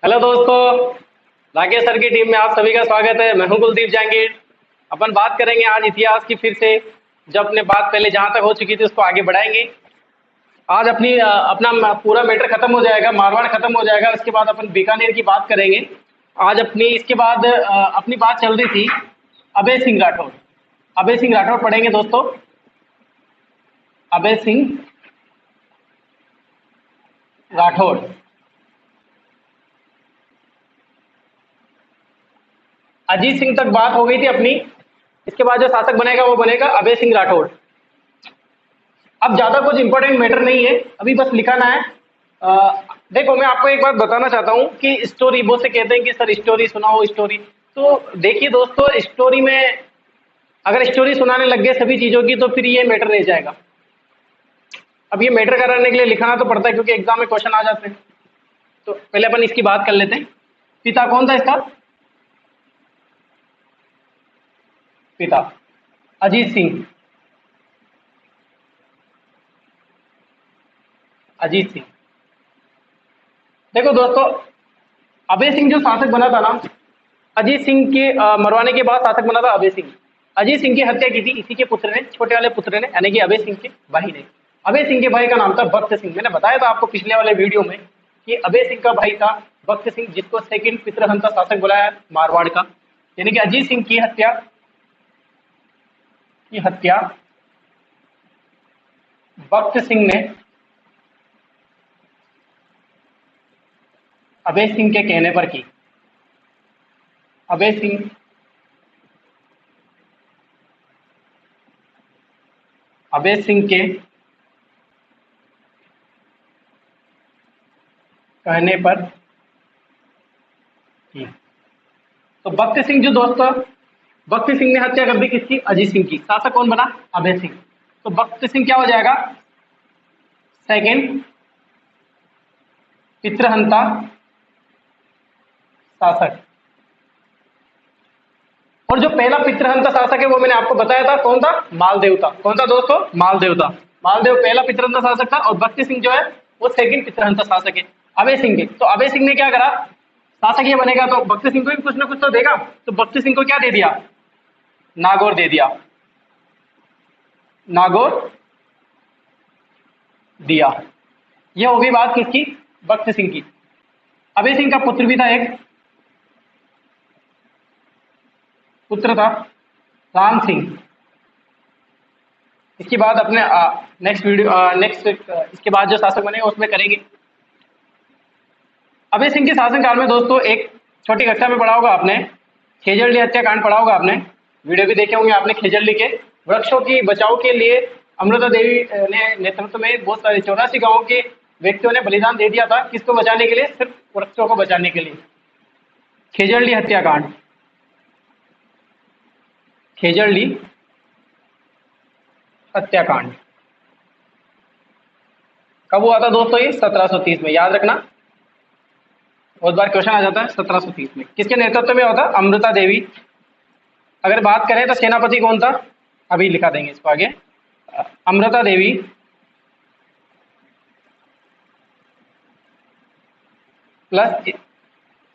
Hello दोस्तों, Rakesh sir की team में आप सभी का स्वागत है। मैं हूं कुलदीप जहांगीर। अपन बात करेंगे आज इतिहास की फिर से। जब अपने बात पहले जहां तक हो चुकी थी उसको आगे बढ़ाएंगे। आज अपना पूरा मैटर खत्म हो जाएगा, मारवाड़ खत्म हो जाएगा। उसके बाद अपन बीकानेर की बात करेंगे। आज अपनी इसके बाद अपनी बात चल रही थी अभय सिंह राठौर। अभय सिंह राठौर पढ़ेंगे दोस्तों। अभय सिंह राठौर। अजीत सिंह तक बात हो गई थी अपनी। इसके बाद जो शासक बनेगा वो बनेगा अभय सिंह राठौर। अब ज्यादा कुछ इंपॉर्टेंट मैटर नहीं है, अभी बस लिखाना है। देखो, मैं आपको एक बात बताना चाहता हूँ कि स्टोरी बहुत से कहते हैं कि सर स्टोरी सुनाओ स्टोरी। तो देखिए दोस्तों, स्टोरी में अगर स्टोरी सुनाने लग गए सभी चीजों की तो फिर ये मैटर रह जाएगा। अब ये मैटर कराने के लिए लिखाना तो पड़ता है क्योंकि एग्जाम में क्वेश्चन आ जाते हैं। तो पहले अपन इसकी बात कर लेते हैं। पिता कौन था इसका? पिता अजीत सिंह। अजीत सिंह। देखो दोस्तों, अभय सिंह जो शासक बना था ना, अजीत सिंह के मरवाने के बाद शासक बना था अभय सिंह। अजीत सिंह की हत्या की थी इसी के पुत्र ने, छोटे वाले पुत्र ने, यानी कि अभय सिंह के भाई ने। अभय सिंह के भाई का नाम था भक्त सिंह। मैंने बताया था आपको पिछले वाले वीडियो में कि अभय सिंह का भाई था भक्त सिंह, जिसको सेकंड पितृहंता शासक बुलाया मारवाड़ का। यानी कि अजीत सिंह की हत्या भक्त सिंह ने अभय सिंह के कहने पर की। अभय सिंह के कहने पर की। तो भक्त सिंह जो दोस्त था, भक्त सिंह ने हत्या कर दी किसकी? अजीत सिंह की। शासक कौन बना? अभय सिंह। तो भक्त सिंह क्या हो जाएगा? सेकंड पितृहंता शासक। और जो पहला पितृहंता शासक है वो मैंने आपको बताया था, कौन था? मालदेव था। कौन था दोस्तों? मालदेव था। मालदेव पहला पितृहंता शासक था और भक्त सिंह जो है वो सेकंड पितृहंता शासक है अभय सिंह के। तो अभय सिंह ने क्या करा? शासक ये बनेगा तो भक्त सिंह को भी कुछ ना कुछ तो देगा। तो भक्त सिंह को क्या दे दिया? नागौर दे दिया। नागौर दिया। ये हो गई बात किसकी? भक्त सिंह की। अभय सिंह का पुत्र भी था, एक पुत्र था राम सिंह। इसके बाद अपने नेक्स्ट इसके बाद जो शासक बनेगा उसमें करेंगे। अभय सिंह के शासनकाल में दोस्तों एक छोटी कक्षा में पढ़ा होगा आपने, खेजड़ली हत्याकांड पढ़ा होगा आपने, वीडियो भी देखे होंगे आपने। खेजड़ली के वृक्षों की बचाव के लिए अमृता देवी ने नेतृत्व में बहुत सारे 84 गांवों के व्यक्तियों ने बलिदान दे दिया था। किसको बचाने के लिए? सिर्फ वृक्षों को बचाने के लिए। खेजड़ली हत्याकांड। खेजड़ली हत्याकांड कब हुआ था दोस्तों? ये 1730 में। याद रखना, बहुत बार क्वेश्चन आ जाता है। 1730 में किसके नेतृत्व में हुआ था? अमृता देवी। अगर बात करें तो सेनापति कौन था? अभी लिखा देंगे इसको आगे। अमृता देवी प्लस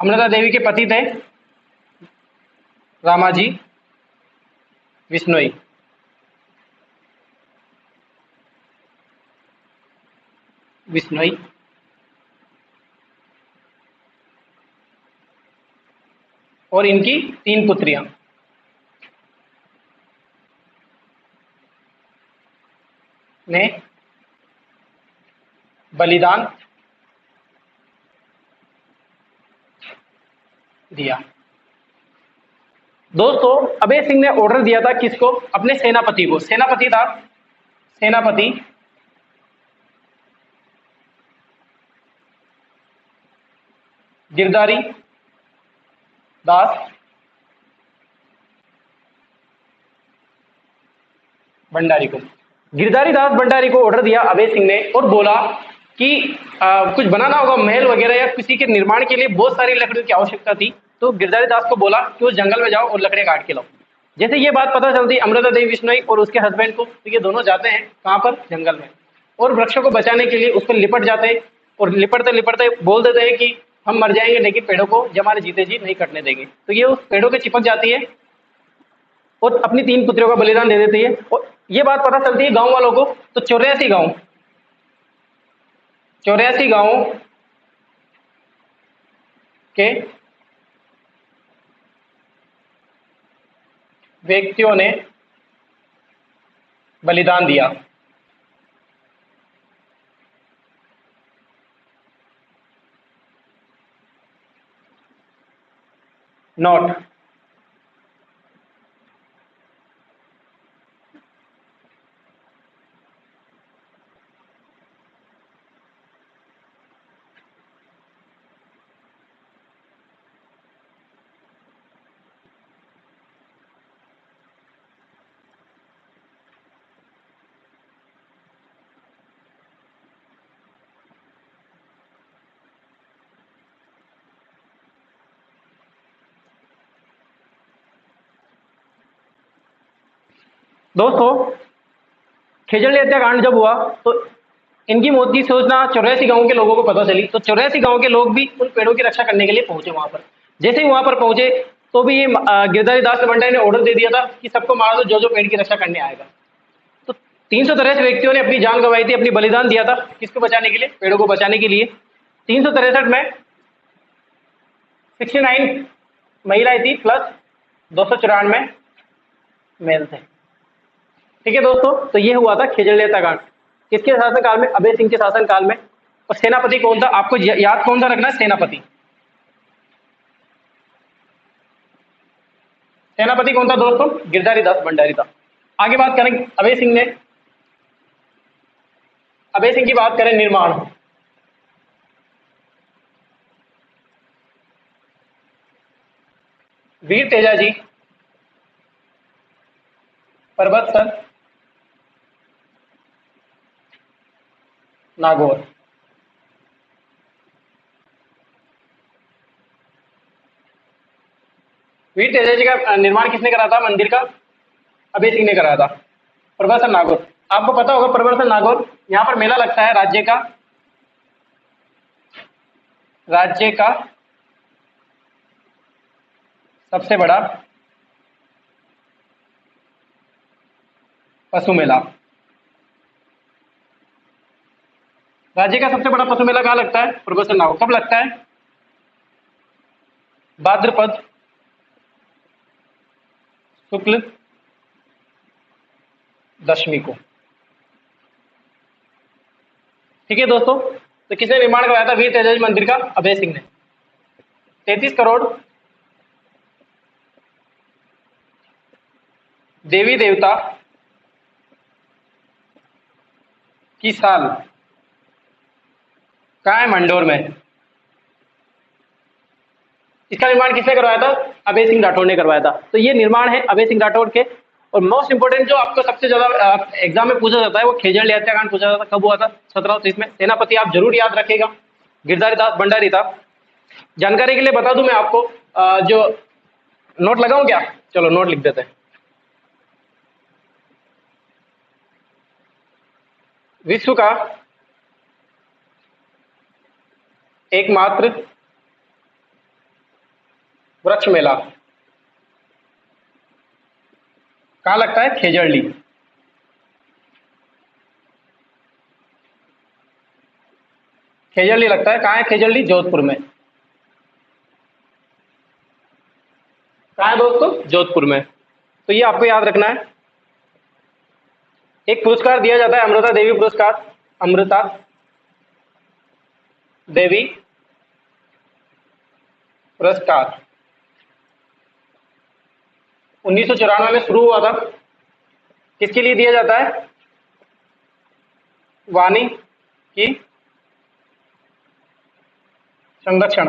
अमृता देवी के पति थे रामाजी विश्नोई। विश्नोई और इनकी 3 पुत्रियां ने बलिदान दिया। दोस्तों, अभय सिंह ने ऑर्डर दिया था किसको? अपने सेनापति को। सेनापति था सेनापति गिरधारी दास भंडारी को। गिरधारी दास भंडारी को ऑर्डर दिया अभय सिंह ने और बोला कि कुछ बनाना होगा महल वगैरह या किसी के निर्माण के लिए बहुत सारी लकड़ियों की आवश्यकता थी। तो गिरधारी दास को बोला कि वो जंगल में जाओ और लकड़ियां काट के लाओ। जैसे ये बात पता चलती अमृता देवी विश्नोई और उसके हस्बैंड को, तो ये दोनों जाते हैं कहाँ पर? जंगल में। और वृक्षों को बचाने के लिए उस पर लिपट जाते हैं और लिपटते लिपटते बोल देते हैं कि हम मर जाएंगे लेकिन पेड़ों को जब हमारे जीते जी नहीं कटने देंगे। तो ये उस पेड़ों के चिपक जाती है और अपनी 3 पुत्रियों का बलिदान दे देती है। और ये बात पता चलती है गांव वालों को, तो 84 गांव के व्यक्तियों ने बलिदान दिया। नोट, दोस्तों खेजड़ली हत्याकांड जब हुआ तो इनकी मौत की सूचना 84 गांव के लोगों को पता चली। तो 84 गांव के लोग भी उन पेड़ों की रक्षा करने के लिए पहुंचे वहां पर। जैसे ही वहां पर पहुंचे तो भी गिरधारी दास भंडारी ने ऑर्डर दे दिया था कि सबको मार दो जो जो पेड़ की रक्षा करने आएगा। तो 363 व्यक्तियों ने अपनी जान गंवाई थी, अपनी बलिदान दिया था किसको बचाने के लिए, पेड़ों को बचाने के लिए। 363 में 69 महिलाएं थी प्लस 294 मेल थे। ठीक है दोस्तों, तो ये हुआ था खेजड़ली हत्याकांड किसके शासनकाल में, अभय सिंह के शासनकाल में। और सेनापति कौन था, आपको याद कौन सा रखना है, सेनापति। सेनापति कौन था दोस्तों, गिरधारी दास भंडारी था। आगे बात करें अभय सिंह की बात करें निर्माण। वीर तेजाजी, पर्वत सर, नागौर। वीर तेजाजी का निर्माण किसने करा था मंदिर का, अभय सिंह ने कराया था। प्रवर्तन नागौर, आपको पता होगा प्रवर्तन नागौर, यहाँ पर मेला लगता है राज्य का सबसे बड़ा पशु मेला। राज्य का सबसे बड़ा पशु मेला कहाँ लगता है, प्रवर्तन नागौर। कब लगता है, भाद्रपद शुक्ल दशमी को। ठीक है दोस्तों, तो किसने निर्माण करवाया था वीर तेजाजी मंदिर का, अभय सिंह ने। 33 करोड़ देवी देवता की साल कहाँ है, मंडोर में। इसका निर्माण किसने करवाया था, अभय सिंह राठौड़ ने करवाया था। तो ये निर्माण है अभय सिंह राठौड़ के। और मोस्ट इंपोर्टेंट जो आपको सबसे ज्यादा एग्जाम में पूछा जाता है वो खेजड़ली हत्याकांड पूछा जाता है, कब हुआ था, 1730 में। सेनापति आप जरूर याद रखेगा, गिरधारी दास भंडारी था। जानकारी के लिए बता दूं मैं आपको, जो नोट लगाऊं क्या, चलो नोट लिख देते हैं। विश्व का एकमात्र वृक्ष मेला कहाँ लगता है, खेजड़ली। खेजड़ली लगता है, कहाँ है खेजड़ली, जोधपुर में। कहाँ है दोस्तों, जोधपुर में। तो ये आपको याद रखना है। एक पुरस्कार दिया जाता है अमृता देवी पुरस्कार, अमृता देवी पुरस्कार 1994 में शुरू हुआ था। किसके लिए दिया जाता है, वाणी की संरक्षण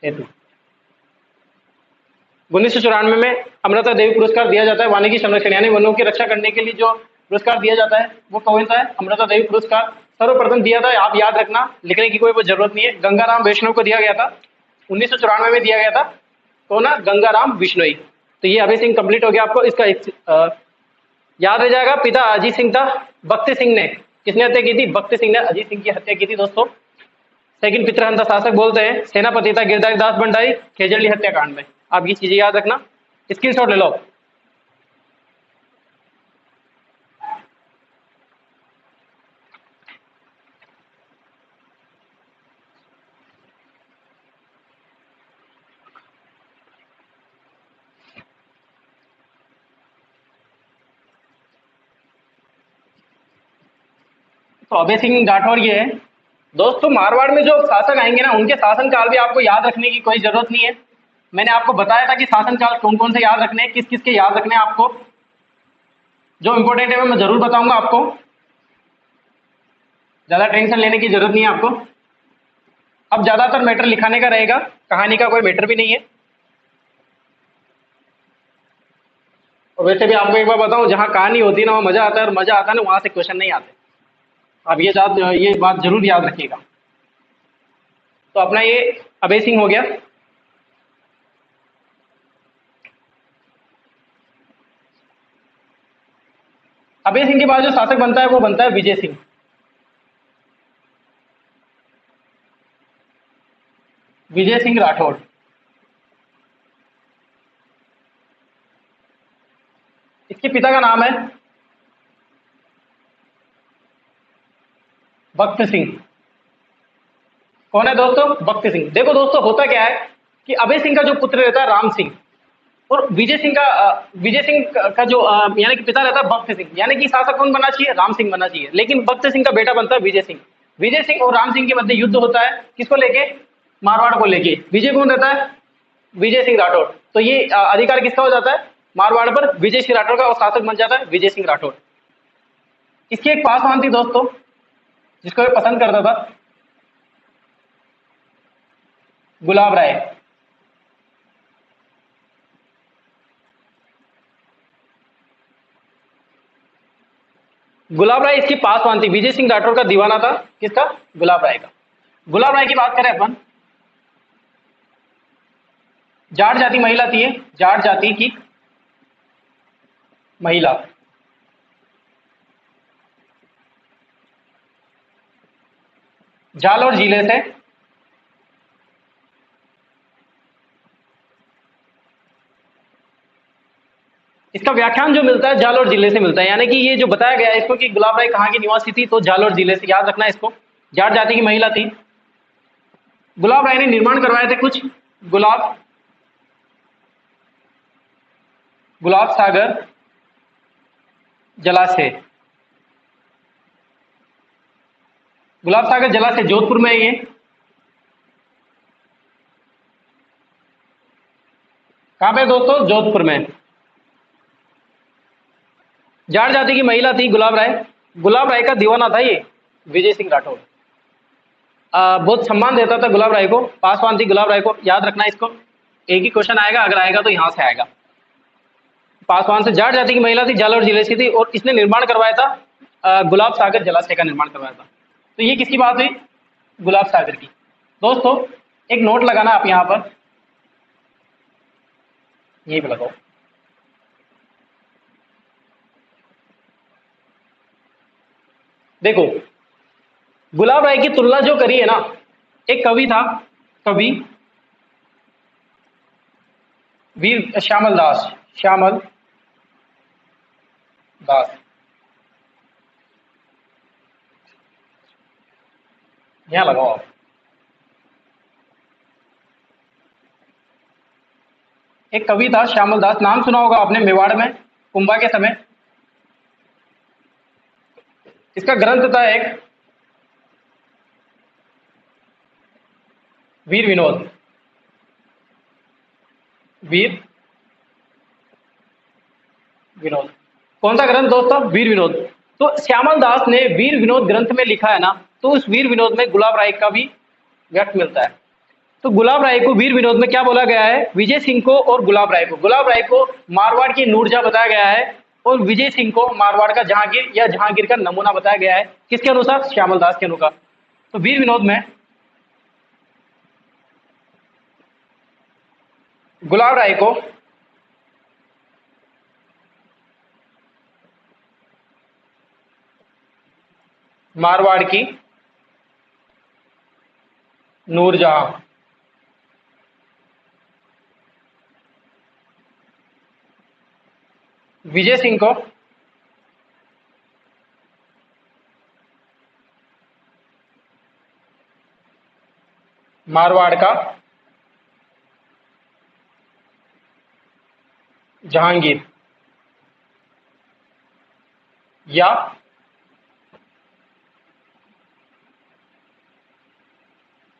हेतु। 1994 में अमृता देवी पुरस्कार दिया जाता है वाणी की संरक्षण, यानी वनों की रक्षा करने के लिए जो पुरस्कार दिया जाता है वो कौन सा है, अमृता देवी पुरस्कार। सर्वप्रथम दिया था, आप याद रखना, लिखने की कोई जरूरत नहीं है, गंगाराम वैष्णव को दिया गया था। 1994 में दिया गया था, तो ना गंगाराम विश्नोई। तो ये अभय सिंह कंप्लीट हो गया। आपको इसका याद रह जाएगा, पिता अजीत सिंह था, भक्ति सिंह ने किसने हत्या की थी? भक्त सिंह ने अजीत सिंह की हत्या की थी दोस्तों। सेकंड पितृहंता शासक बोलते हैं सेनापति था गिरधारी दास भंडारी खेजड़ली हत्याकांड में। आप ये चीजें याद रखना, स्क्रीनशॉट ले लो। तो अभय सिंह राठौर ये है दोस्तों। मारवाड़ में जो शासक आएंगे ना, उनके शासनकाल भी आपको याद रखने की कोई जरूरत नहीं है। मैंने आपको बताया था कि शासनकाल कौन कौन से याद रखने हैं, किस किस के याद रखने हैं आपको। जो इंपॉर्टेंट है मैं जरूर बताऊंगा आपको, ज्यादा टेंशन लेने की जरूरत नहीं है आपको। अब ज्यादातर मैटर लिखाने का रहेगा, कहानी का कोई मैटर भी नहीं है। और वैसे भी आपको एक बार बताऊं, जहां कहानी होती है ना वहाँ मजा आता है, और मजा आता है ना वहां से क्वेश्चन नहीं आते। आप ये बात जरूर याद रखिएगा। तो अपना ये अभय सिंह हो गया। अभय सिंह के बाद जो शासक बनता है वो बनता है विजय सिंह। विजय सिंह राठौड़। इसके पिता का नाम है भक्त सिंह। कौन है दोस्तों? भक्त सिंह। देखो दोस्तों होता क्या है कि अभय सिंह का जो पुत्र रहता है राम सिंह, और विजय सिंह का जो यानी कि पिता रहता है भक्त सिंह, यानी कि शासक कौन बनना चाहिए? राम सिंह बनना चाहिए। लेकिन भक्त सिंह का बेटा बनता है विजय सिंह। विजय सिंह और राम सिंह के मध्य युद्ध होता है, किसको लेके? मारवाड़ को लेके। विजय कौन रहता है? विजय सिंह राठौड़। तो ये अधिकार किसका हो जाता है? मारवाड़ पर विजय सिंह राठौड़ का, और शासक बन जाता है विजय सिंह राठौड़। इसकी एक पासवान थी दोस्तों, जिसको मैं पसंद करता था, गुलाब राय। गुलाब राय इसकी पासवान थी। विजय सिंह राठौर का दीवाना था। किसका? गुलाब राय का। गुलाब राय की बात करें अपन, जाट जाति महिला थी। जाट जाति की महिला, जालौर जिले से इसका व्याख्यान जो मिलता है जालौर जिले से मिलता है। यानी कि ये जो बताया गया है इसको कि गुलाब राय कहाँ की निवासी थी, तो जालौर जिले से। याद रखना इसको। जाट जाति की महिला थी। गुलाब राय ने निर्माण करवाए थे कुछ गुलाब गुलाब सागर जलाशय। गुलाब सागर जलाशय जोधपुर में है ये। कहां पे दोस्तों? जोधपुर में। जाट जाति की महिला थी गुलाब राय। गुलाब राय का दीवाना था ये विजय सिंह राठौर। बहुत सम्मान देता था गुलाब राय को। पासवान थी गुलाब राय को। याद रखना इसको, एक ही क्वेश्चन आएगा, अगर आएगा तो यहां से आएगा। पासवान से। जाट जाति की महिला थी, जालौर जिले से थी, और इसने निर्माण करवाया था गुलाब सागर जलाशय का निर्माण करवाया था। तो ये किसकी बात हुई? गुलाब सागर की। दोस्तों एक नोट लगाना आप यहां पर, यही पे लगाओ। देखो गुलाब राय की तुलना जो करी है ना, एक कवि था, कवि वीर श्यामल दास। श्यामल दास, यहां लगाओ आप। एक कवि था श्यामल दास, नाम सुना होगा आपने, मेवाड़ में कुंभा के समय। इसका ग्रंथ था एक वीर विनोद। वीर विनोद। कौन सा ग्रंथ दोस्तों? वीर विनोद। तो श्यामल दास ने वीर विनोद ग्रंथ में लिखा है ना, तो उस वीर विनोद में गुलाब राय का भी व्यक्त मिलता है। तो गुलाब राय को वीर विनोद में क्या बोला गया है? विजय सिंह को और गुलाब राय को मारवाड़ की नूरजहां बताया गया है, और विजय सिंह को मारवाड़ का जहांगीर या जहांगीर का नमूना बताया गया है। किसके अनुसार? श्यामल दास के अनुसार। तो वीर विनोद में गुलाब राय को मारवाड़ की नूरजहां। विजय सिंह को मारवाड़ का जहांगीर, या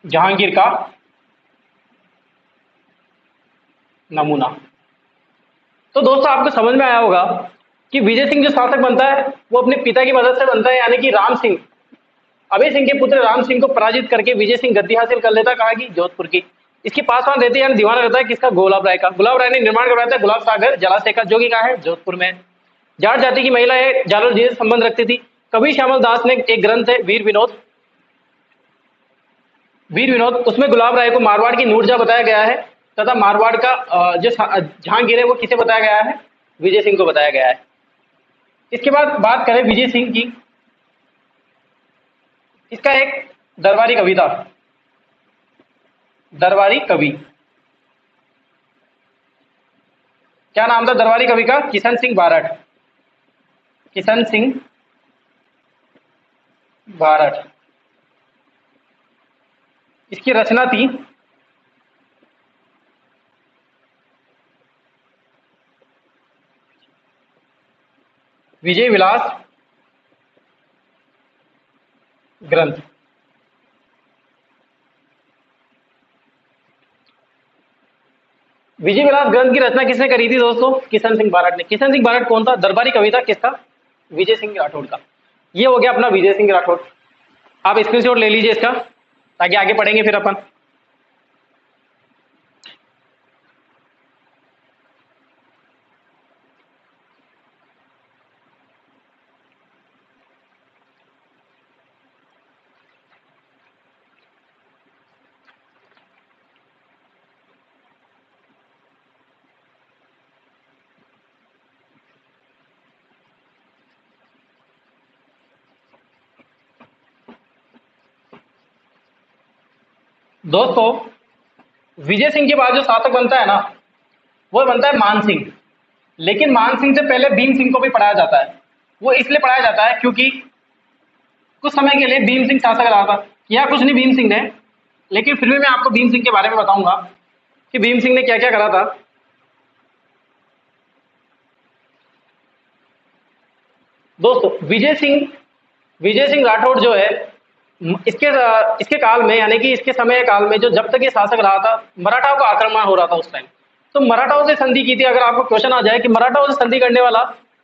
जहांगीर का नमूना। तो दोस्तों आपको समझ में आया होगा कि विजय सिंह जो शासक बनता है वो अपने पिता की मदद से बनता है, यानी कि राम सिंह, अभय सिंह के पुत्र राम सिंह को पराजित करके विजय सिंह गद्दी हासिल कर लेता, कहा कि जोधपुर की। इसकी पासवान रहती है यानी दीवाना रहता है किसका, गुलाब राय का। गुलाब राय ने निर्माण करवाया था गुलाब सागर जलाशय का, जो कि कहा है जोधपुर में। जाट जाति की महिलाएं जालोर जी से संबंध रखती थी। कवि श्यामल दास ने एक ग्रंथ है वीर विनोद, उसमें गुलाब राय को मारवाड़ की नूरजहां बताया गया है, तथा मारवाड़ का जो जहांगीर है वो किसे बताया गया है, विजय सिंह को बताया गया है। इसके बाद बात करें विजय सिंह की, इसका एक दरबारी कवि था, दरबारी कवि। क्या नाम था दरबारी कवि का, किशन सिंह बारठ, किशन सिंह बारठ। इसकी रचना थी विजय विलास ग्रंथ। विजय विलास ग्रंथ की रचना किसने करी थी दोस्तों, किशन सिंह बारठ ने। किशन सिंह बारठ कौन था, दरबारी कवि था, किसका, विजय सिंह राठौड़ का। ये हो गया अपना विजय सिंह राठौड़। आप स्क्रीनशॉट ले लीजिए इसका, ताकि आगे पढ़ेंगे फिर अपन। दोस्तों विजय सिंह के बाद जो शासक बनता है ना, वो बनता है मान सिंह। लेकिन मान सिंह से पहले भीम सिंह को भी पढ़ाया जाता है। वो इसलिए पढ़ाया जाता है क्योंकि कुछ समय के लिए भीम सिंह शासक रहा था, किया कुछ नहीं भीम सिंह ने, लेकिन फिर भी मैं आपको भीम सिंह के बारे में बताऊंगा कि भीम सिंह ने क्या क्या करा था। दोस्तों विजय सिंह राठौड़ जो है, इसके इसके काल में, यानी कि इसके समय काल में, जो जब तक ये शासक रहा था, मराठाओं का आक्रमण हो रहा था उस टाइम। तो मराठाओं से संधि की थी। अगर आपको क्वेश्चन आ जाए कि मराठाओं से संधि करने वाला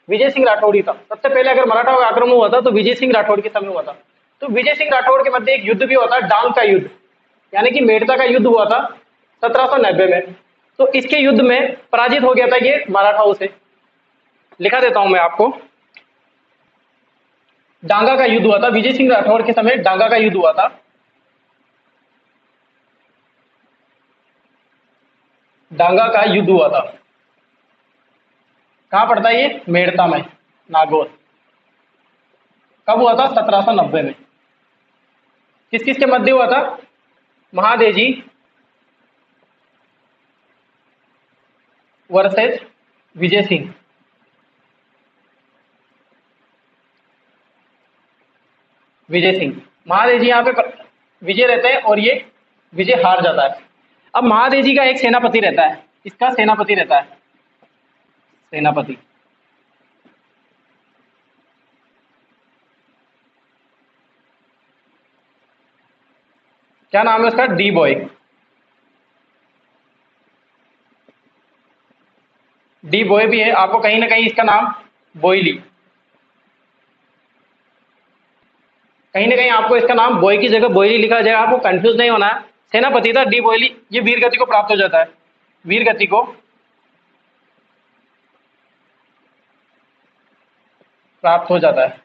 विजय सिंह राठौड़ ही था, सबसे पहले अगर मराठाओं का आक्रमण हुआ था तो विजय सिंह राठौड़ के समय हुआ था। तो विजय सिंह राठौड़ के मध्य एक युद्ध भी हुआ था, डांग का युद्ध, यानी कि मेड़ता का युद्ध हुआ था 1790 में। तो इसके युद्ध में पराजित हो गया था ये मराठाओं से। लिखा देता हूं मैं आपको, डांगा का युद्ध हुआ था विजय सिंह राठौड़ के समय, डांगा का युद्ध हुआ था। डांगा का युद्ध हुआ था, कहां पड़ता है ये, मेड़ता में, नागौर। कब हुआ था, 1790 में। किस किस के मध्य हुआ था, महादेजी वर्सेस विजय सिंह। विजय सिंह, महादेव जी यहाँ पे विजय रहते हैं और ये विजय हार जाता है। अब महादेव जी का एक सेनापति रहता है, इसका सेनापति रहता है, सेनापति। क्या नाम है उसका, डी बॉय। डी बॉय भी है, आपको कहीं ना कहीं इसका नाम बॉयली, कहीं ना कहीं आपको इसका नाम बॉय की जगह बॉयली लिखा जाएगा, आपको कंफ्यूज नहीं होना है। सेनापति था डी बॉयली। ये वीर गति को प्राप्त हो जाता है, वीर गति को प्राप्त हो जाता है।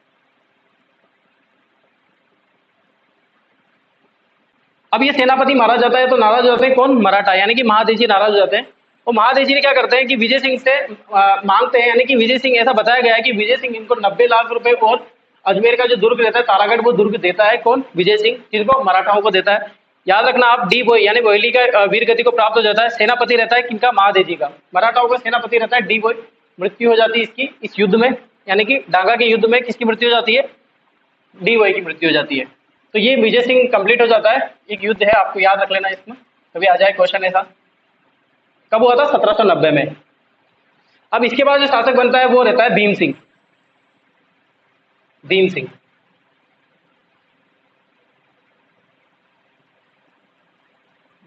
अब ये सेनापति मारा जाता है तो नाराज हो जाते हैं कौन, मराठा, यानी कि महादेव जी नाराज हो जाते हैं। और महादेव जी ने क्या करते हैं कि विजय सिंह से मांगते हैं, यानी कि विजय सिंह, ऐसा बताया गया है कि विजय सिंह इनको 90 लाख रुपए और अजमेर का जो दुर्ग रहता है तारागढ़, वो दुर्ग देता है कौन? विजय सिंह। किसको? मराठाओं को देता है। याद रखना आप, डी बॉय यानी बोयली का वीर गति को प्राप्त हो जाता है। सेनापति रहता है किनका? महादेजी का। मराठाओं का सेनापति रहता है डी बॉय। मृत्यु हो जाती है इसकी इस युद्ध में, यानी कि डांगा के युद्ध में किसकी मृत्यु हो जाती है? डी बॉय की मृत्यु हो जाती है। तो ये विजय सिंह कंप्लीट हो जाता है। एक युद्ध है, आपको याद रख लेना, इसमें कभी आ जाए क्वेश्चन ऐसा। कब हुआ था? 1790 में। अब इसके बाद जो शासक बनता है वो रहता है भीम सिंह। भीम सिंह,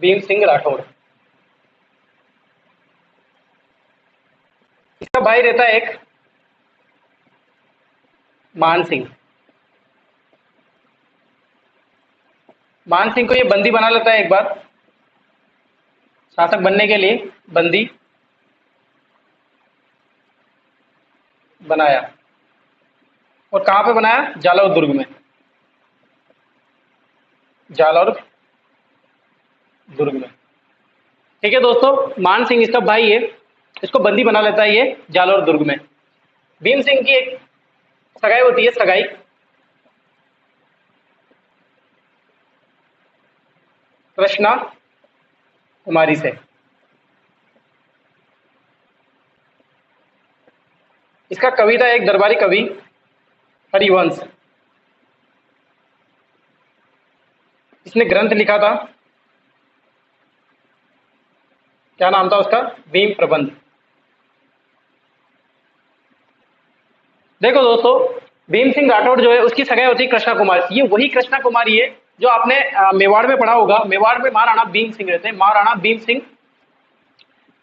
भीम सिंह राठौड़। इसका भाई रहता है एक मान सिंह। मान सिंह को ये बंदी बना लेता है एक बार, शासक बनने के लिए बंदी बनाया। और कहां पे बनाया? जालौर दुर्ग में। जालौर दुर्ग में। ठीक है दोस्तों, मान सिंह इसका भाई है, इसको बंदी बना लेता है ये जालौर दुर्ग में। भीम सिंह की एक सगाई होती है, सगाई कृष्णा कुमारी से। इसका कवि था एक दरबारी कवि हरिवंश। इसने ग्रंथ लिखा था, क्या नाम था उसका? भीम प्रबंध। देखो दोस्तों, भीम सिंह राठौड़ जो है उसकी सगाई होती है कृष्णा कुमारी से। ये वही कृष्णा कुमारी है जो आपने मेवाड़ में पढ़ा होगा। मेवाड़ में महाराणा भीम सिंह रहते हैं। महाराणा भीम सिंह,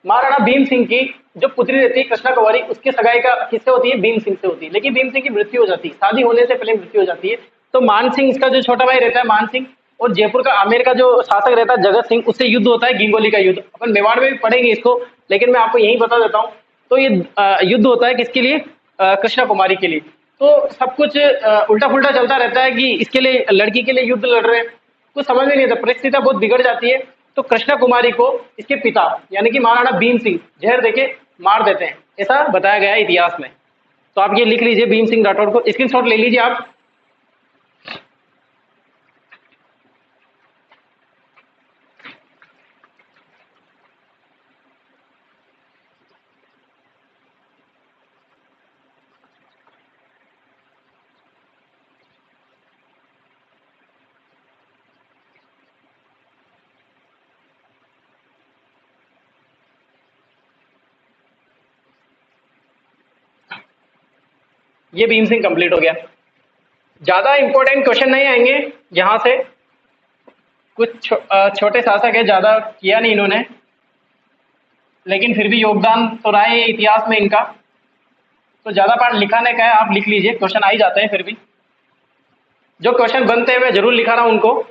महाराणा भीम सिंह की जो पुत्री रहती है कृष्णा कुमारी, उसकी सगाई का किससे होती है? भीम सिंह से होती है। लेकिन भीम सिंह की मृत्यु हो जाती है, शादी होने से पहले मृत्यु हो जाती है। तो मान सिंह इसका जो छोटा भाई रहता है मान सिंह, और जयपुर का आमेर का जो शासक रहता है जगत सिंह, उससे युद्ध होता है गिंगोली का युद्ध। अपन मेवाड़ में भी पढ़ेंगे इसको, लेकिन मैं आपको यही बता देता हूँ। तो ये युद्ध होता है किसके लिए? कृष्णा कुमारी के लिए। तो सब कुछ उल्टा पुल्टा चलता रहता है कि इसके लिए, लड़की के लिए युद्ध लड़ रहे हैं, कुछ समझ में नहीं आता, परिस्थिति बहुत बिगड़ जाती है। तो कृष्णा कुमारी को इसके पिता यानी कि महाराणा भीम सिंह जहर देके मार देते हैं, ऐसा बताया गया है इतिहास में। तो आप ये लिख लीजिए, भीम सिंह राठौड़ को स्क्रीनशॉट ले लीजिए आप। ये भीम सिंह कंप्लीट हो गया। ज्यादा इंपॉर्टेंट क्वेश्चन नहीं आएंगे यहां से। कुछ छोटे शासक है, ज्यादा किया नहीं इन्होंने, लेकिन फिर भी योगदान तो रहा है इतिहास में इनका। तो ज्यादा पार्ट लिखाने का है, आप लिख लीजिए, क्वेश्चन आ ही जाते हैं। फिर भी जो क्वेश्चन बनते हैं मैं जरूर लिखा रहा हूं उनको।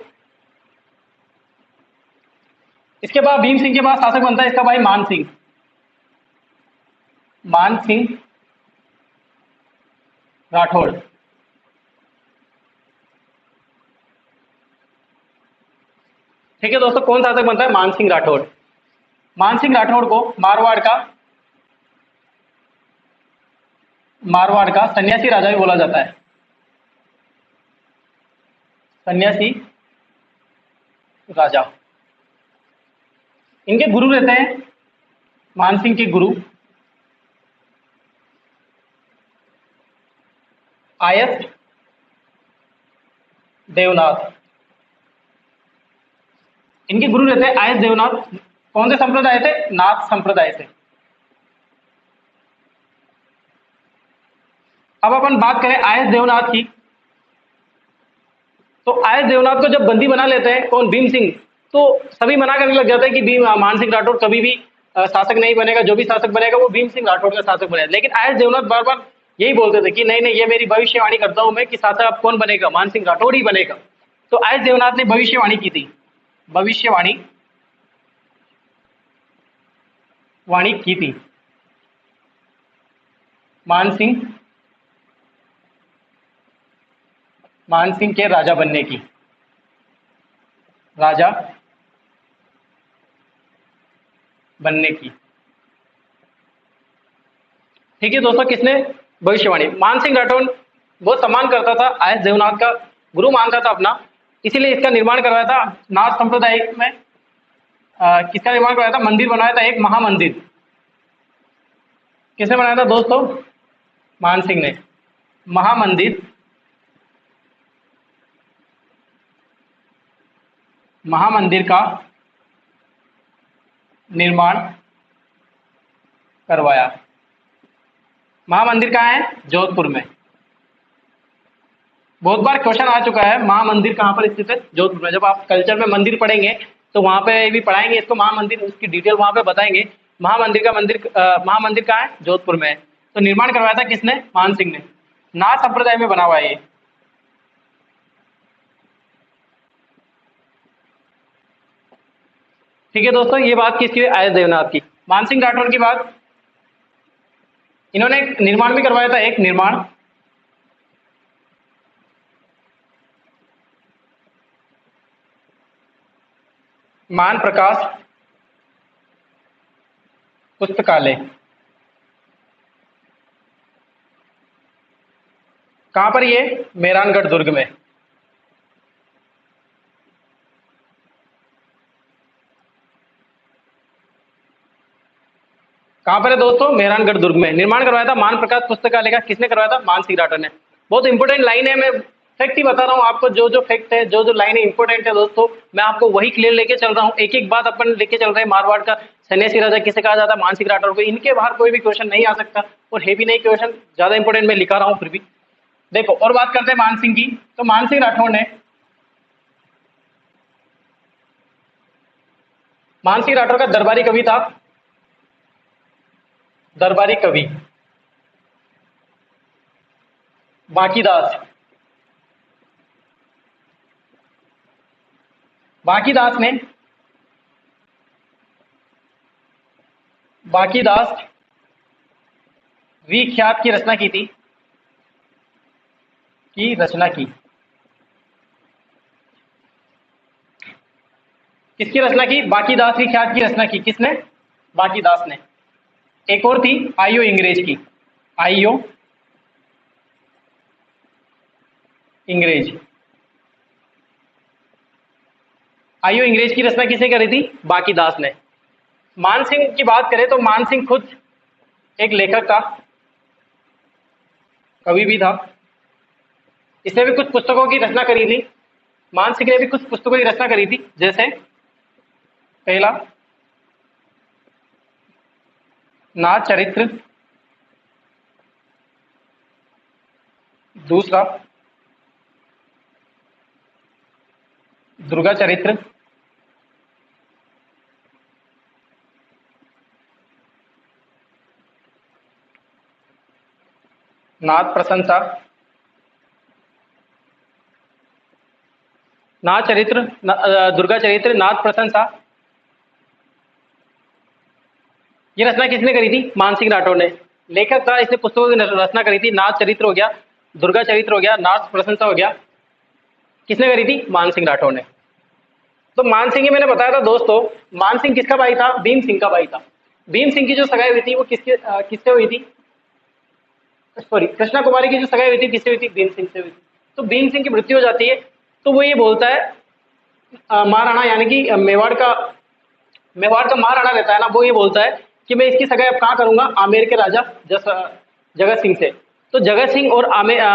इसके बाद भीम सिंह के बाद शासक बनता है इसका भाई मान सिंह। मान सिंह राठौड़। ठीक है दोस्तों, कौन शासक बनता है? मान सिंह राठौड़। मान सिंह राठौड़ को मारवाड़ का सन्यासी राजा भी बोला जाता है। सन्यासी राजा। इनके गुरु रहते हैं, मान सिंह के गुरु आयत देवनाथ। इनके गुरु रहते हैं आयत देवनाथ। कौन से संप्रदाय से? नाथ संप्रदाय से। अब अपन बात करें आयत देवनाथ की, तो आयत देवनाथ को जब बंदी बना लेते हैं कौन? भीम सिंह। तो सभी मना करने लग जाता है कि भीम मान सिंह राठौड़ कभी भी शासक नहीं बनेगा, जो भी शासक बनेगा वो भीम सिंह राठौड़ का शासक बनेगा। लेकिन आयत देवनाथ बार बार यही बोलते थे कि नहीं नहीं, ये मेरी भविष्यवाणी करता हूं मैं कि शासक अब कौन बनेगा? मान सिंह राठौड़ ही बनेगा। तो आयत देवनाथ ने भविष्यवाणी की थी, भविष्यवाणी की थी मान सिंह के राजा बनने की, राजा बनने की। ठीक है दोस्तों, किसने? भविष्यवाणी। मान सिंह राठौड़ बहुत सम्मान करता था, आयस देवनाथ का गुरु मानता था अपना, इसीलिए इसका निर्माण करवाया था नाथ संप्रदाय में। किसका निर्माण करवाया था? मंदिर बनाया था एक, महामंदिर। किसने बनाया था दोस्तों? मान सिंह ने। महामंदिर, महामंदिर का निर्माण करवाया। महामंदिर कहाँ है? जोधपुर में। बहुत बार क्वेश्चन आ चुका है, महामंदिर कहाँ पर स्थित है? जोधपुर में। जब आप कल्चर में मंदिर पढ़ेंगे तो वहां पे भी पढ़ाएंगे इसको, महामंदिर, उसकी डिटेल वहां पे बताएंगे। महामंदिर का महामंदिर कहाँ है? जोधपुर में है। तो निर्माण करवाया था किसने? मान सिंह ने। नाथ संप्रदाय में बना हुआ है ये। ठीक है दोस्तों, ये बात किसकी? आयस देवनाथ की। मान सिंह राठौर की बात, इन्होंने निर्माण भी करवाया था एक, निर्माण मान प्रकाश पुस्तकालय। कहां पर? ये मेहरानगढ़ दुर्ग में। कहां पर है दोस्तों? मेहरानगढ़ दुर्ग में। निर्माण करवाया था मान प्रकाश पुस्तकालय का। किसने करवाया था? मान सिंह राठौर ने। बहुत इंपॉर्टेंट लाइन है, मैं फैक्ट ही बता रहा हूँ आपको। जो जो फैक्ट है, जो जो लाइनें इंपॉर्टेंट है दोस्तों, मैं आपको वही क्लियर लेके चल रहा हूँ। एक एक बात अपन लेके चल रहे हैं। मारवाड़ का सन्यासी राजा किसे कहा जाता है? मान सिंह राठौर को। इनके बाहर कोई भी क्वेश्चन नहीं आ सकता, और है भी नहीं क्वेश्चन, ज्यादा इंपॉर्टेंट मैं लिखा रहा हूँ फिर भी। देखो, और बात करते हैं मान सिंह की। तो मान सिंह राठौर ने, मान सिंह राठौर का दरबारी कवि था। दरबारी कवि बांकीदास। बांकीदास ने, बांकीदास विख्यात की रचना की थी, की रचना की। किसकी रचना की? बांकीदास विख्यात की रचना की। किसने? बांकीदास ने। एक और थी आइयो इंग्रेज की। आइयो इंग्रेज। आइयो इंग्रेज की रचना किसने करी थी? बांकीदास ने। मान सिंह की बात करें तो मान सिंह खुद एक लेखक था, कवि भी था। इसने भी कुछ पुस्तकों की रचना करी थी। मान सिंह ने भी कुछ पुस्तकों की रचना करी थी, जैसे पहला नाथ चरित्र, दूसरा दुर्गा चरित्र, नाथ प्रशंसा, नाथ चरित्र, दुर्गा चरित्र, नाथ प्रशंसा। ये रचना किसने करी थी? मान सिंह राठौर ने। लेखक था, इसने पुस्तकों की रचना करी थी। नाथ चरित्र हो गया, दुर्गा चरित्र हो गया, नाथ प्रशंसा हो गया। किसने करी थी? मान सिंह राठौर ने। तो मान सिंह, मैंने बताया था दोस्तों, मान सिंह किसका भाई था? भीम सिंह का भाई था। भीम सिंह की जो सगाई हुई थी वो किससे हुई थी? सॉरी, कृष्णा कुमारी की जो सगाई हुई थी किससे हुई थी? भीम सिंह से हुई थी। तो भीम सिंह की मृत्यु हो जाती है, तो वो ये बोलता है, महाराणा यानी कि मेवाड़ का महाराणा रहता है ना, वो ये बोलता है कि मैं इसकी सगाई अब कहाँ करूंगा? आमेर के राजा जगत सिंह से। तो जगत सिंह और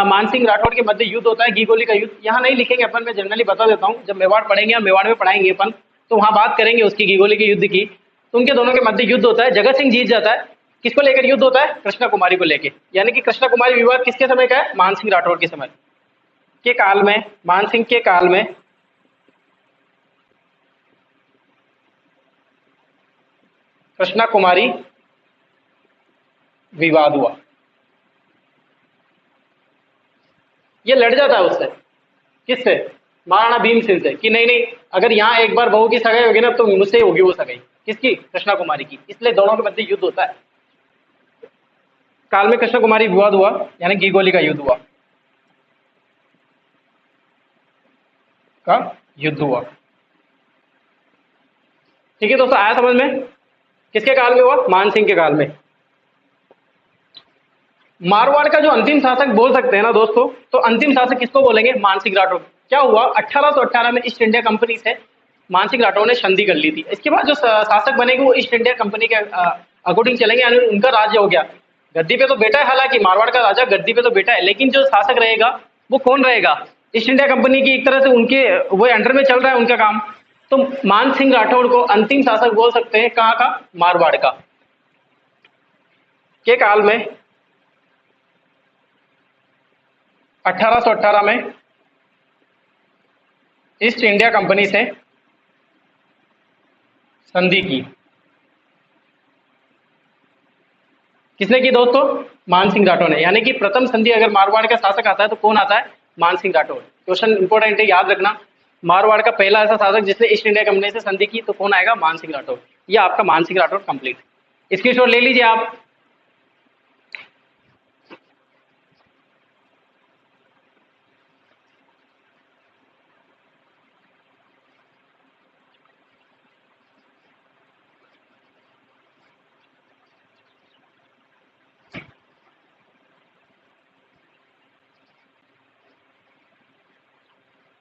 मान सिंह राठौर के मध्य युद्ध होता है, घीगोली का युद्ध। यहाँ नहीं लिखेंगे अपन, मैं जनरली बता देता हूँ। जब मेवाड़ पढ़ेंगे, हम मेवाड़ में पढ़ाएंगे अपन, तो वहां बात करेंगे उसकी, घीगोली के युद्ध की। तो उनके दोनों के मध्य युद्ध होता है, जगत सिंह जीत जाता है। किसको लेकर युद्ध होता है? कृष्णा कुमारी को लेकर। यानी कि कृष्णा कुमारी विवाद किसके समय का है? मान सिंह राठौर के समय के काल में, मान सिंह के काल में कृष्णा कुमारी विवाद हुआ। ये लड़ जाता है उससे। किससे? महाराणा भीम सिंह से, कि नहीं नहीं, अगर यहाँ एक बार बहू की सगाई होगी ना तो मुझसे होगी वो सगाई। किसकी? कृष्णा कुमारी की। इसलिए दोनों के मध्य युद्ध होता है। काल में कृष्णा कुमारी विवाद हुआ, यानी घीगोली का युद्ध हुआ, का युद्ध हुआ। ठीक है दोस्तों, आया समझ में? किसके काल में हुआ? मान सिंह के काल में। मारवाड़ का जो अंतिम शासक बोल सकते हैं ना दोस्तों, तो अंतिम शासक किसको बोलेंगे? मानसिंह राठौर। क्या हुआ 1818 में ईस्ट इंडिया कंपनी से मानसिंह राठौर ने संधि कर ली थी। इसके बाद जो शासक बनेंगे वो ईस्ट इंडिया कंपनी के अकॉर्डिंग चलेंगे, यानी उनका राज्य हो गया। गद्दी पे तो बेटा है, हालांकि मारवाड़ का राजा गद्दी पे तो बेटा है, लेकिन जो शासक रहेगा वो कौन रहेगा? ईस्ट इंडिया कंपनी की एक तरह से उनके वो अंडर में चल रहा है उनका काम। तो मान सिंह राठौड़ को अंतिम शासक बोल सकते हैं, कहाँ का? मारवाड़ का। के काल में 1818 में ईस्ट इंडिया कंपनी से संधि की। किसने की दोस्तों? मान सिंह राठौर ने। यानी कि प्रथम संधि अगर मारवाड़ का शासक आता है तो कौन आता है? मान सिंह राठौर। क्वेश्चन इंपॉर्टेंट है, याद रखना। मारवाड़ का पहला ऐसा शासक जिसने ईस्ट इंडिया कंपनी से संधि की, तो कौन आएगा? मान सिंह राठौर। ये आपका मान सिंह राठौर कंप्लीट। इसकी शोर ले लीजिए आप।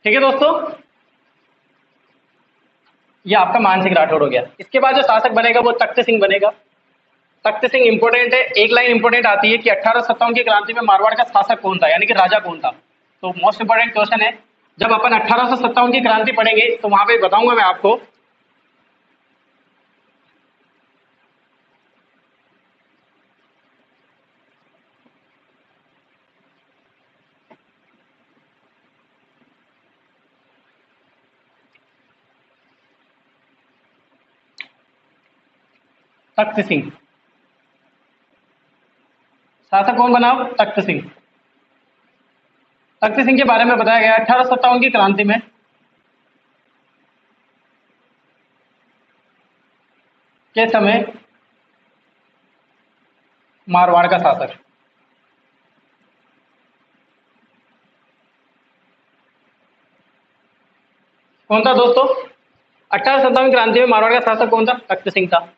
ठीक है दोस्तों, ये आपका मान सिंह राठौर हो गया। इसके बाद जो शासक बनेगा वो तख्त सिंह बनेगा। तख्त सिंह इंपोर्टेंट है। एक लाइन इंपोर्टेंट आती है कि 1857 की क्रांति में मारवाड़ का शासक कौन था, यानी कि राजा कौन था। तो मोस्ट इंपोर्टेंट क्वेश्चन है। जब अपन 1857 की क्रांति पढ़ेंगे तो वहां पे बताऊंगा मैं आपको। तख्त सिंह शासक कौन बना? तख्त सिंह। तख्त सिंह के बारे में बताया गया 1857 की क्रांति में के समय मारवाड़ का शासक कौन था दोस्तों? 1857 क्रांति में मारवाड़ का शासक कौन था? तख्त सिंह था।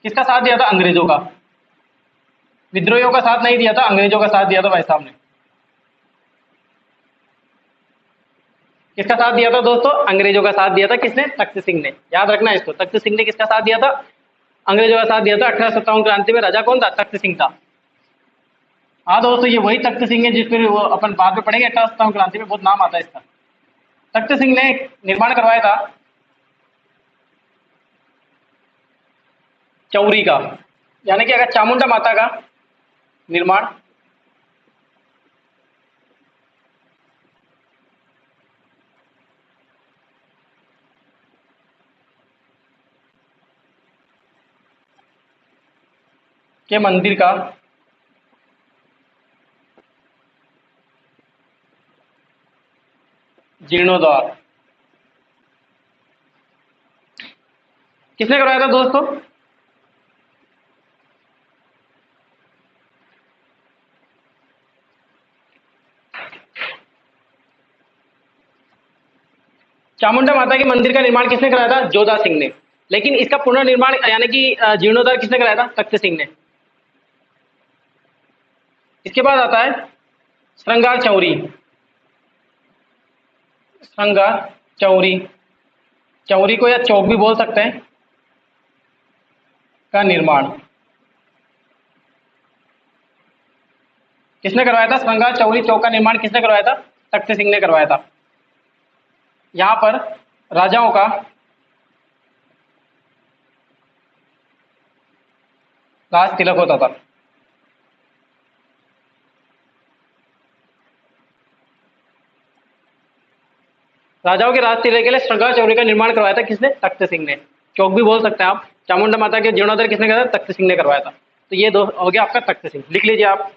किसका साथ दिया था? अंग्रेजों का। विद्रोहियों का साथ नहीं दिया था, अंग्रेजों का साथ दिया था भाई साहब ने। किसका साथ दिया था दोस्तों? अंग्रेजों का साथ दिया था। किसने? तख्त सिंह ने। याद रखना इसको, तख्त सिंह ने किसका साथ दिया था? अंग्रेजों का साथ दिया था। 1857 क्रांति में राजा कौन था? तख्त सिंह था। हाँ दोस्तों, ये वही तख्त सिंह है जिस पर वो अपन बाद में पढ़ेंगे। 1857 क्रांति में बहुत नाम आता है इसका। तख्त सिंह ने निर्माण करवाया था चौरी का, यानी कि अगर चामुंडा माता का निर्माण के मंदिर का जीर्णोद्धार किसने करवाया था दोस्तों? चामुंडा माता के मंदिर का निर्माण किसने कराया था? जोधा सिंह ने। लेकिन इसका पुनर्निर्माण यानी कि जीर्णोद्धार किसने कराया था? तख्त सिंह ने। इसके बाद आता है श्रृंगार चौरी। श्रृंगार चौरी, चौरी को या चौक भी बोल सकते हैं, का निर्माण किसने करवाया था? श्रृंगार चौरी चौक का निर्माण किसने करवाया था? तख्त सिंह ने करवाया था। यहाँ पर राजाओं का राज तिलक होता था। राजाओं के राज तिलक के लिए श्रृंगार चौरी का निर्माण करवाया था। किसने? तख्त सिंह ने। चौक भी बोल सकते हैं आप। चामुंडा माता के जीर्णोद्धार किसने कराया था? तख्त सिंह ने करवाया था। तो ये दो हो गया आपका तख्त सिंह, लिख लीजिए आप।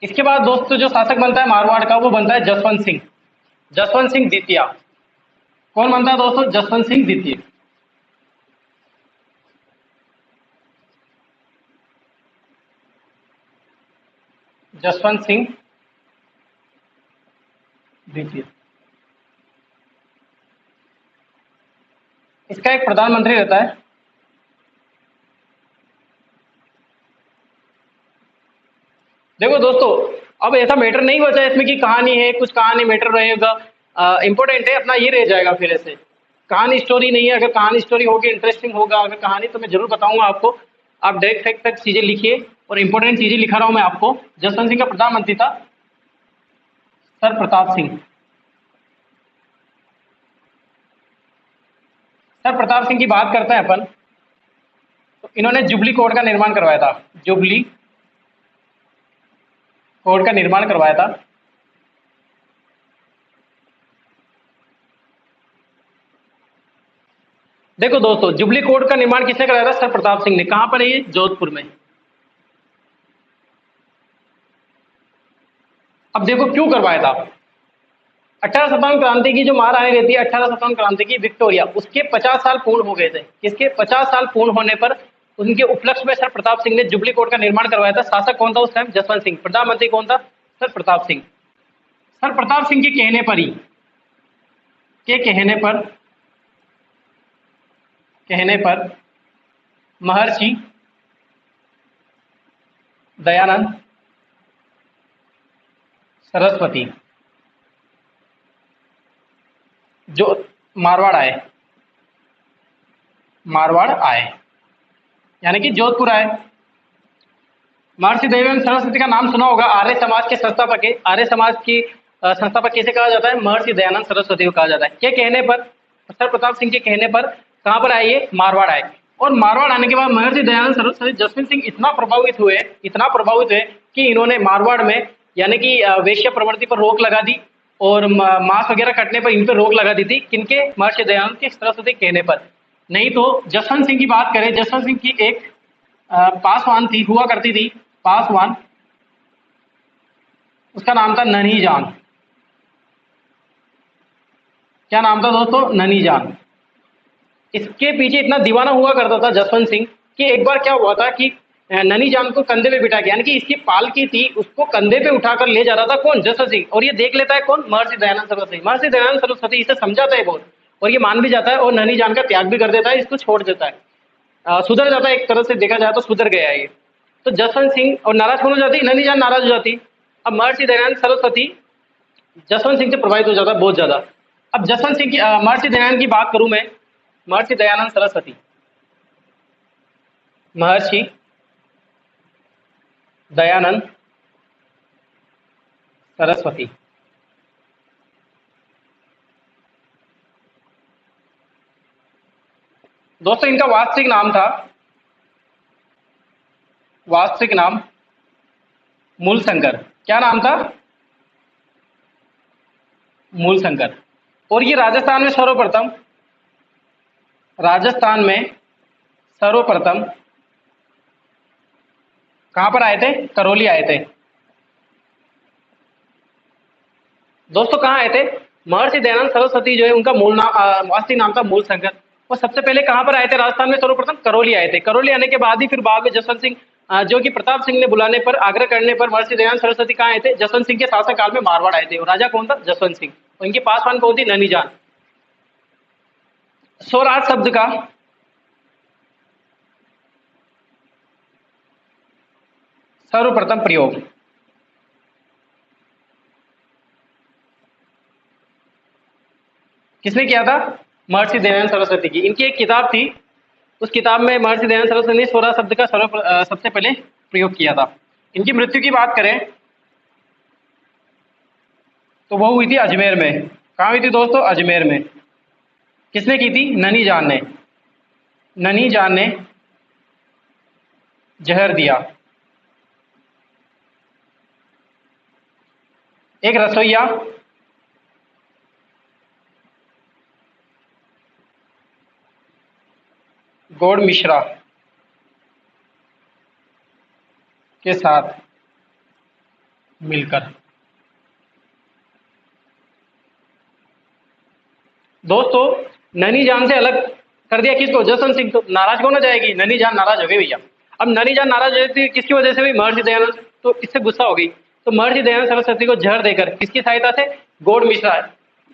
इसके बाद दोस्तों जो शासक बनता है मारवाड़ का वो बनता है जसवंत सिंह। जसवंत सिंह द्वितीय। कौन बनता है दोस्तों? जसवंत सिंह द्वितीय। जसवंत सिंह द्वितीय। इसका एक प्रधानमंत्री रहता है। देखो दोस्तों, अब ऐसा मैटर नहीं बचा इसमें कि कहानी है, कुछ कहानी मैटर रहेगा। इंपॉर्टेंट है अपना ये रह जाएगा फिर ऐसे। कहानी स्टोरी नहीं है, अगर कहानी स्टोरी होगी इंटरेस्टिंग होगा अगर कहानी, तो मैं जरूर बताऊंगा आपको। आप डायरेक्ट फैक्ट तक चीजें लिखिए, और इंपॉर्टेंट चीजें लिखा रहा हूं मैं आपको। जसवंत सिंह का प्रधानमंत्री था सर प्रताप सिंह। सर प्रताप सिंह की बात करते हैं अपन, तो इन्होंने जुबली कोड का निर्माण करवाया था। जुबली कोड का निर्माण करवाया था। देखो दोस्तों, जुबली कोड का निर्माण किसने कराया था? सर प्रताप सिंह ने। कहां पर है ये? जोधपुर में। अब देखो क्यों करवाया था। 1857 क्रांति की जो महारानी रहती है, 1857 क्रांति की विक्टोरिया, उसके 50 साल पूर्ण हो गए थे। किसके? 50 साल पूर्ण होने पर उनके उपलक्ष्य में सर प्रताप सिंह ने जुबली कोड का निर्माण करवाया था। शासक कौन था उस टाइम? जसवंत सिंह। प्रधानमंत्री कौन था? सर प्रताप सिंह। सर प्रताप सिंह के कहने पर ही, के कहने पर महर्षि दयानंद सरस्वती जो मारवाड़ आए, मारवाड़ आए यानी कि जोधपुर आए। महर्षि दयानंद सरस्वती का नाम सुना होगा, आर्य समाज के संस्थापक है। आर्य समाज की संस्थापक किसे कहा जाता है? महर्षि दयानंद सरस्वती को कहा जाता है। के कहने पर? सर प्रताप सिंह के कहने पर कहां पर आए? ये मारवाड़ आए। और मारवाड़ आने के बाद महर्षि दयानंद सरस्वती, जसवंत सिंह इतना प्रभावित हुए कि इन्होंने मारवाड़ में यानी कि वेश्या प्रवृत्ति पर रोक लगा दी, और मांस वगैरह कटने पर इन पर रोक लगा दी थी। किनके? महर्षि दयानंद के सरस्वती कहने पर। नहीं तो जसवंत सिंह की बात करें, जसवंत सिंह की एक पासवान थी, हुआ करती थी पासवान, उसका नाम था ननी जान। क्या नाम था दोस्तों? ननी जान। इसके पीछे इतना दीवाना हुआ करता था जसवंत सिंह कि एक बार क्या हुआ था कि ननी जान को कंधे पे बिठा के, यानी कि इसकी पालकी थी, उसको कंधे पे उठाकर ले जा रहा था कौन? जसवंत सिंह। और ये देख लेता है कौन? महर्षि दयानंद सरस्वती। महर्षि दयानंद सरस्वती इसे समझाता है बहुत, और ये मान भी जाता है, और ननी जान का त्याग भी कर देता है, इसको छोड़ देता है। सुधर जाता है, एक तरह से देखा जाए तो सुधर गया है ये। तो जसवंत सिंह, और नाराज कौन हो जाती? ननी जान नाराज हो जाती। अब महर्षि दयानंद सरस्वती जसवंत सिंह से प्रभावित हो जाता है बहुत ज्यादा। अब जसवंत सिंह की महर्षि दयानंद की बात करूं मैं, महर्षि दयानंद सरस्वती, महर्षि दयानंद सरस्वती, दोस्तों इनका वास्तविक नाम था, वास्तविक नाम मूलशंकर। क्या नाम था? मूलशंकर। और ये राजस्थान में सर्वप्रथम कहां पर आए थे? करौली आए थे। दोस्तों कहाँ आए थे? महर्षि दयानंद सरस्वती जो है उनका मूल नाम, वास्तविक नाम था मूलशंकर। वो सबसे पहले कहां पर आए थे? राजस्थान में सर्वप्रथम करौली आए थे। करौली आने के बाद ही फिर बाद में जसवंत सिंह, जो कि प्रताप सिंह ने बुलाने पर, आग्रह करने पर महर्षि दयानंद सरस्वती कहाँ आए थे? जसवंत सिंह के शासन काल में मारवाड़ आए थे। और राजा कौन था? जसवंत सिंह। और इनकी पासवान कौन थी? ननी जान। स्वराज शब्द का सर्वप्रथम प्रयोग किसने किया था? महर्षि दयानंद सरस्वती की। इनकी एक किताब थी, उस किताब में महर्षि दयानंद सरस्वती ने स्वराज शब्द का सबसे पहले प्रयोग किया था। इनकी मृत्यु की बात करें तो वो हुई थी अजमेर में। कहाँ हुई थी दोस्तों? अजमेर में। किसने की थी? ननी जान ने। ननी जान ने जहर दिया। एक रसोईया गौड़ मिश्रा के साथ मिलकर। दोस्तों ननी जान से अलग कर दिया किसको? जसवंत सिंह। तो नाराज कौन हो जाएगी? ननी जान नाराज हो गई भैया। अब ननी जान नाराज हो जाती है किसकी वजह से? भी महर्षि दयानंद। तो इससे गुस्सा हो गई, तो महर्षि दयानंद सरस्वती को जहर देकर, किसकी सहायता से? गौड़ मिश्रा,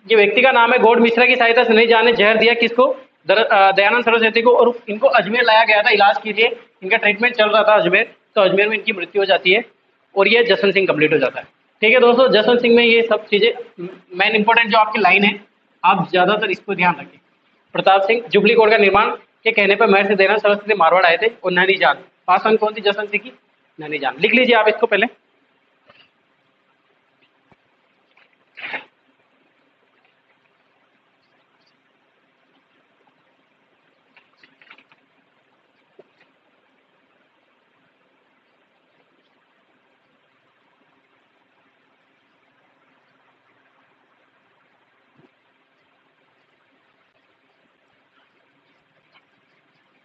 ये व्यक्ति का नाम है, गौड़ मिश्रा की सहायता से ननी जान ने जहर दिया किसको? दयानंद सरस्वती को। और इनको अजमेर लाया गया था इलाज के लिए, इनका ट्रीटमेंट चल रहा था अजमेर, तो अजमेर में इनकी मृत्यु हो जाती है और ये जसवंत सिंह कंप्लीट हो जाता है। ठीक है दोस्तों, जसवंत सिंह में ये सब चीजें मेन इंपॉर्टेंट जो आपकी लाइन है, आप ज्यादातर इसको ध्यान रखें। प्रताप सिंह, जुबली कोड का निर्माण के कहने पर महर्षि दयानंद सरस्वती मारवाड़ आए थे। और नैनी जान, पासवान कौन थी जसवंत सिंह की? नैनी जान। लिख लीजिए आप इसको पहले।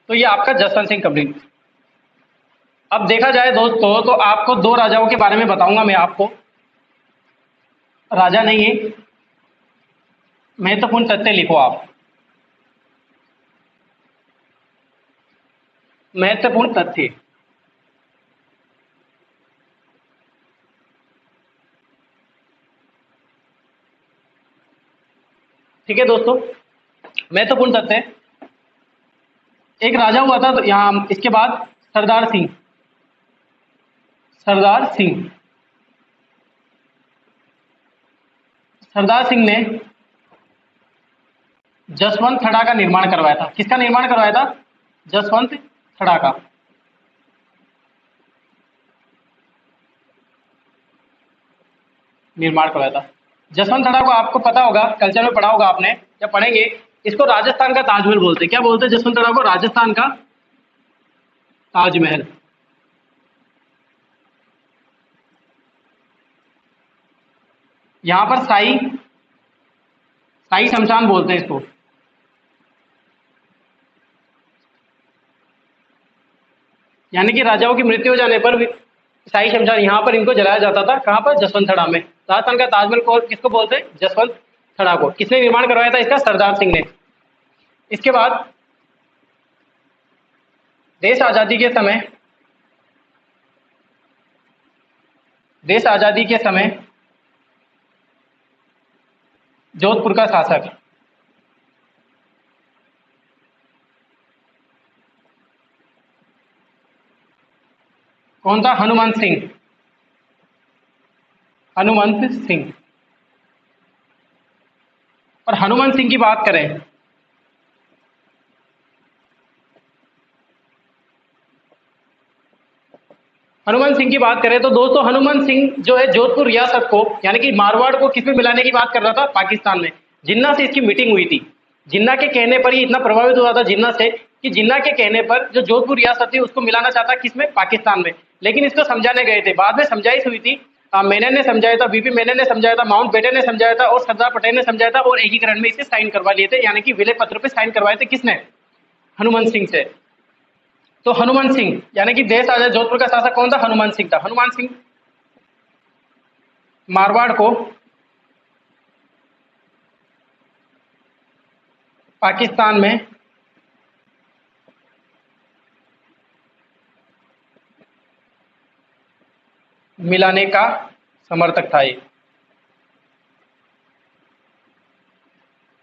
तो ये आपका जसवंत सिंह कंप्लीट। अब देखा जाए दोस्तों, तो आपको दो राजाओं के बारे में बताऊंगा मैं आपको। राजा नहीं है, महत्वपूर्ण तथ्य लिखो आप। महत्वपूर्ण तथ्य। ठीक है दोस्तों, महत्वपूर्ण तथ्य। एक राजा हुआ था तो यहाँ, इसके बाद सरदार सिंह। सरदार सिंह, सरदार सिंह ने जसवंत थड़ा का निर्माण करवाया था। किसका निर्माण करवाया था? जसवंत थड़ा का। निर्माण करवाया था। जसवंत थड़ा को आपको पता होगा, कल्चर में पढ़ा होगा आपने, जब पढ़ेंगे, इसको राजस्थान का ताजमहल बोलते हैं। क्या बोलते हैं जसवंत थड़ा को? राजस्थान का ताजमहल। यहां पर शाही, शाही शमशान बोलते हैं इसको। यानी कि राजाओं की मृत्यु हो जाने पर शाही शमशान यहाँ पर इनको जलाया जाता था। कहाँ पर? जसवंत थड़ा में। राजस्थान का ताजमहल को किसको बोलते हैं? जसवंत थड़ा को। किसने निर्माण करवाया था इसका? सरदार सिंह ने। इसके बाद देश आजादी के समय, देश आजादी के समय जोधपुर का शासक, कौन था? हनुमंत सिंह। हनुमंत सिंह। और हनुमंत सिंह की बात करें, हनुमंत सिंह की बात करें तो दोस्तों हनुमंत सिंह जो है जोधपुर रियासत को, यानी कि मारवाड़ को किस में मिलाने की बात कर रहा था? पाकिस्तान में। जिन्ना से इसकी मीटिंग हुई थी। जिन्ना के कहने पर ही इतना प्रभावित हुआ था जिन्ना से, कि जिन्ना के कहने पर जो जोधपुर रियासत थी उसको मिलाना चाहता किसमें? पाकिस्तान में। लेकिन इसको समझाने गए थे, बाद में समझाइश हुई थी। मेनन ने समझाया था, बीपी मेनन ने समझाया था, माउंट बेटन ने समझाया था और सरदार पटेल ने समझाया था, और एकीकरण में इसे साइन करवा लिए थे। यानी कि विलय पत्र पे साइन करवाए थे किसने? हनुमंत सिंह से। तो हनुमान सिंह, यानी कि देश आजाद जोधपुर का शासक कौन था? हनुमान सिंह था। हनुमान सिंह मारवाड़ को पाकिस्तान में मिलाने का समर्थक था। ये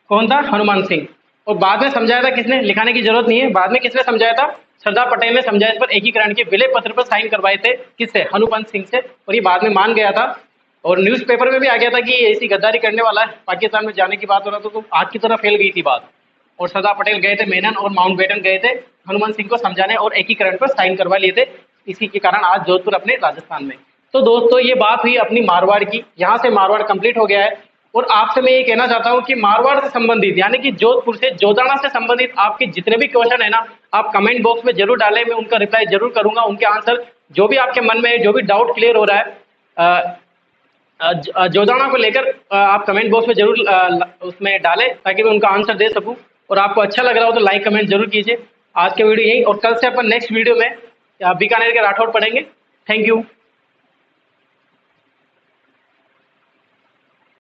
कौन था? हनुमान सिंह। और बाद में समझाया था किसने? लिखाने की जरूरत नहीं है, बाद में किसने समझाया था? सरदार पटेल ने समझाया। इस पर एकीकरण के विलय पत्र पर साइन करवाए थे किससे? हनुमंत सिंह से। और ये बाद में मान गया था और न्यूज़पेपर में भी आ गया था कि ये ऐसी गद्दारी करने वाला है, पाकिस्तान में जाने की बात हो रहा था। तो आग की तरह फैल गई थी बात। और सरदार पटेल गए थे, मेनन और माउंट बेटन गए थे हनुमंत सिंह को समझाने और एकीकरण पर साइन करवा लिए थे। इसी के कारण आज जोधपुर अपने राजस्थान में। तो दोस्तों ये बात हुई अपनी मारवाड़ की। यहाँ से मारवाड़ कंप्लीट हो गया है। और आपसे मैं ये कहना चाहता हूँ कि मारवाड़ से संबंधित, यानी कि जोधपुर से, जोदाना से संबंधित आपके जितने भी क्वेश्चन है ना, आप कमेंट बॉक्स में जरूर डालें। मैं उनका रिप्लाई जरूर करूंगा। उनके आंसर जो भी आपके मन में है, जो भी डाउट क्लियर हो रहा है जोदाना को लेकर, आप कमेंट बॉक्स में जरूर उसमें डालें ताकि मैं उनका आंसर दे सकूं। और आपको अच्छा लग रहा हो तो लाइक कमेंट जरूर कीजिए। आज के वीडियो यही, और कल से अपन नेक्स्ट वीडियो में बीकानेर के राठौड़ पढ़ेंगे। Thank you.